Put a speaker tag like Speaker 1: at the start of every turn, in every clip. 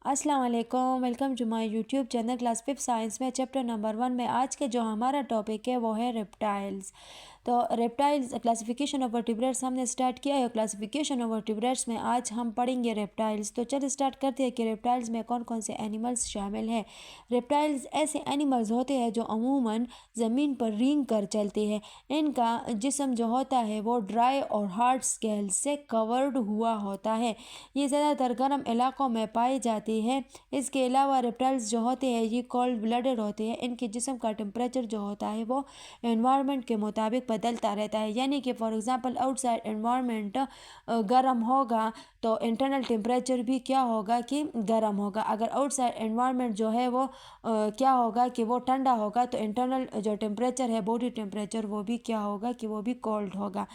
Speaker 1: अस्सलाम वालेकुम, welcome to my YouTube channel class 5 science में चैप्टर नंबर 1 में आज के जो हमारा टॉपिक है वो है रेप्टाइल्स। तो रेप्टाइल्स क्लासिफिकेशन ऑफ वर्टिब्रेट्स हमने स्टार्ट किया है। क्लासिफिकेशन ऑफ वर्टिब्रेट्स में आज हम पढ़ेंगे रेप्टाइल्स। तो चलिए स्टार्ट करते हैं कि रेप्टाइल्स में कौन कौन से एनिमल्स शामिल हैं। रेप्टाइल्स ऐसे एनिमल्स होते हैं जो अमूमन ज़मीन पर रेंग कर चलते हैं। इनका जिस्म जो होता है वो ड्राई और हार्ड स्केल से कवर्ड हुआ होता है। ये ज़्यादातर गर्म इलाकों में पाए जाते हैं। इसके अलावा रेप्टाइल्स जो होते हैं ये कोल्ड ब्लडेड होते हैं। इनके जिस्म का टेम्परेचर जो होता है वो एनवायरनमेंट के मुताबिक बदलता रहता है। यानी कि फॉर एग्ज़ाम्पल आउटसाइड एनवायरनमेंट गर्म होगा तो इंटरनल टेम्परेचर भी क्या होगा कि गर्म होगा। अगर आउटसाइड एनवायरनमेंट जो है वो क्या होगा कि वो ठंडा होगा तो इंटरनल जो टेम्परेचर है बॉडी टेम्परेचर वो भी क्या होगा कि वो भी कोल्ड होगा।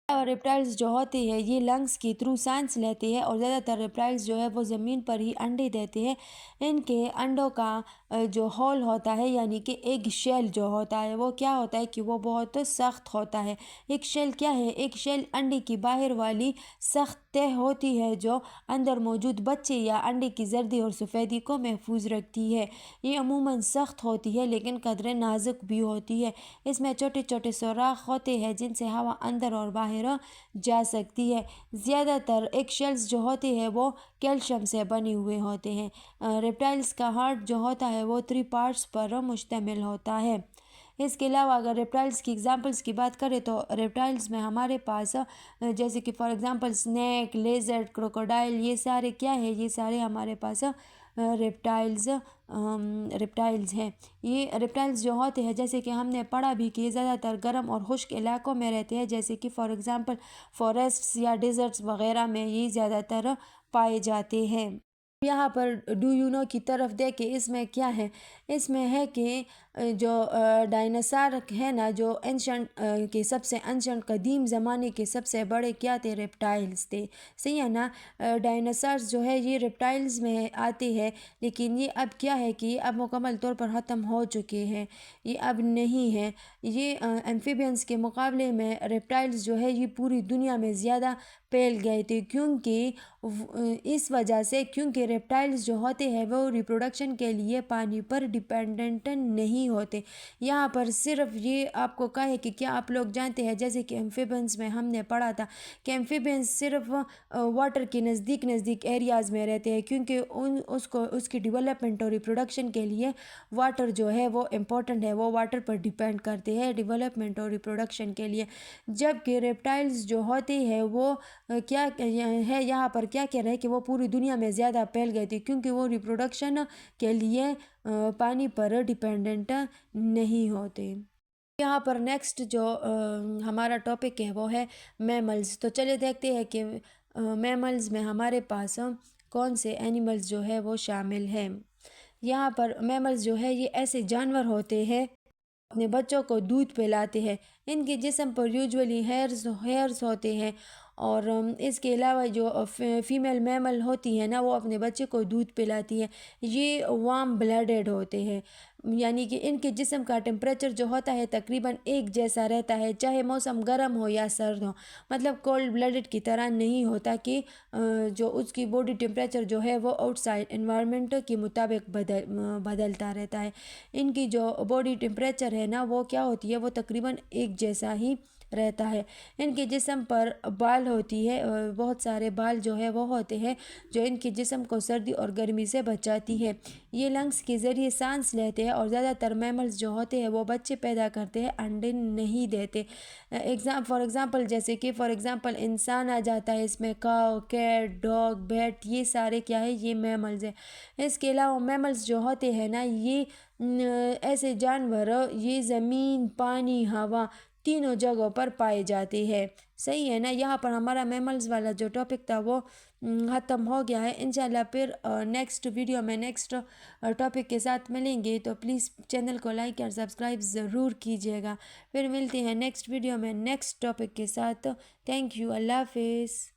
Speaker 1: और रेप्टाइल्स जो होती है ये लंग्स के थ्रू सांस लेती है और ज़्यादातर रेप्टाइल्स जो है वो ज़मीन पर ही अंडे देते हैं। इनके अंडों का जो होल होता है यानी कि एग शेल जो होता है वो क्या होता है कि वो बहुत सख्त होता है। एक शेल क्या है? एक शेल अंडे की बाहर वाली सख्त तह होती है जो अंदर मौजूद बच्चे या अंडे की जर्दी और सफ़ेदी को महफूज रखती है। ये अमूमन सख्त होती है लेकिन कदरे नाजुक भी होती है। इसमें छोटे छोटे सुराख होते हैं जिनसे हवा अंदर और बाहर जा सकती है। ज़्यादातर एग शेल्स जो होते हैं वो कैल्शियम से बने हुए होते हैं। रेप्टाइल्स का हार्ट जो होता है वो 3 पार्ट्स पर मुश्तमिल होता है। इसके अलावा अगर रेप्टाइल्स की एग्जांपल्स की बात करें तो रेप्टाइल्स में हमारे पास जैसे कि for example snake, lizard, crocodile, ये सारे क्या है? ये सारे हमारे पास रेप्टाइल्स हैं। ये रेप्टाइल्स जो होते हैं जैसे कि हमने पढ़ा भी कि ज़्यादातर गर्म और खुश्क इलाकों में रहते हैं, जैसे कि फॉर एग्जांपल फॉरेस्ट्स या डिज़र्ट्स वगैरह में ये ज़्यादातर पाए जाते हैं। यहाँ पर डू यू नो की तरफ देखे इसमें क्या है? इसमें है कि जो डायनासोर है ना, जो एंशंट के सबसे एंशंट कदीम ज़माने के सबसे बड़े क्या थे? रेप्टाइल्स थे। सही है ना? डायनासोर्स जो है ये रेप्टाइल्स में आते हैं लेकिन ये अब क्या है कि अब मुकम्मल तौर पर ख़त्म हो चुके हैं, ये अब नहीं है। ये एम्फीबियंस के मुकाबले में रेप्टाइल्स जो है ये पूरी दुनिया में ज़्यादा फैल गए थे क्योंकि इस वजह से क्योंकि रेप्टाइल्स जो होते हैं वो रिप्रोडक्शन के लिए पानी पर डिपेंडेंट नहीं होते। यहाँ पर सिर्फ ये आपको कहा है कि क्या आप लोग जानते हैं जैसे कि एम्फीबियंस में हमने पढ़ा था कि एम्फीबियंस सिर्फ वाटर के नज़दीक एरियाज़ में रहते हैं क्योंकि उसकी डेवलपमेंट और रिप्रोडक्शन के लिए वाटर जो है वो इम्पोर्टेंट है, वो वाटर पर डिपेंड करते हैं डेवलपमेंट और रिप्रोडक्शन के लिए। जबकि रेप्टाइल्स जो होते हैं वो क्या है, यहाँ पर क्या कह रहे हैं कि वो पूरी दुनिया में ज़्यादा फैल गए थे क्योंकि वो रिप्रोडक्शन के लिए पानी पर डिपेंडेंट नहीं होते। यहाँ पर नेक्स्ट जो हमारा टॉपिक है वो है मैमल्स। तो चलिए देखते हैं कि मैमल्स में हमारे पास कौन से एनिमल्स जो है वो शामिल हैं। यहाँ पर मैमल्स जो है ये ऐसे जानवर होते हैं अपने बच्चों को दूध पिलाते हैं। इनके जिस्म पर यूजुअली हेयर्स होते हैं और इसके अलावा जो फीमेल मैमल होती है ना वो अपने बच्चे को दूध पिलाती है। ये वार्म ब्लडेड होते हैं यानी कि इनके जिस्म का टेम्परेचर जो होता है तकरीबन एक जैसा रहता है चाहे मौसम गर्म हो या सर्द हो। मतलब कोल्ड ब्लडेड की तरह नहीं होता कि जो उसकी बॉडी टेम्परेचर जो है वो आउटसाइड एनवायरनमेंट के मुताबिक बदलता रहता है। इनकी जो बॉडी टेम्परेचर है ना वो क्या होती है? वो तकरीबन एक जैसा ही रहता है। इनके जिस्म पर बाल होती है, बहुत सारे बाल जो है वो होते हैं जो इनके जिस्म को सर्दी और गर्मी से बचाती है। ये लंग्स के ज़रिए सांस लेते हैं और ज़्यादातर मैमल्स जो होते हैं वो बच्चे पैदा करते हैं, अंडे नहीं देते। फॉर एग्ज़ाम्पल जैसे कि फॉर एग्ज़ाम्पल इंसान आ जाता है इसमें, काऊ, कैट, डॉग, बैट, ये सारे क्या है? ये मैमल्स हैं। इसके अलावा मैमल्स जो होते हैं ना ये ऐसे जानवर ये ज़मीन, पानी, हवा तीनों जगहों पर पाए जाते हैं। सही है ना? यहाँ पर हमारा मैमल्स वाला जो टॉपिक था वो ख़त्म हो गया है। इंशाल्लाह फिर नेक्स्ट वीडियो में नेक्स्ट टॉपिक के साथ मिलेंगे, तो प्लीज़ चैनल को लाइक और सब्सक्राइब ज़रूर कीजिएगा। फिर मिलते हैं नेक्स्ट वीडियो में नेक्स्ट टॉपिक के साथ। Thank you. अल्लाह हाफिज़।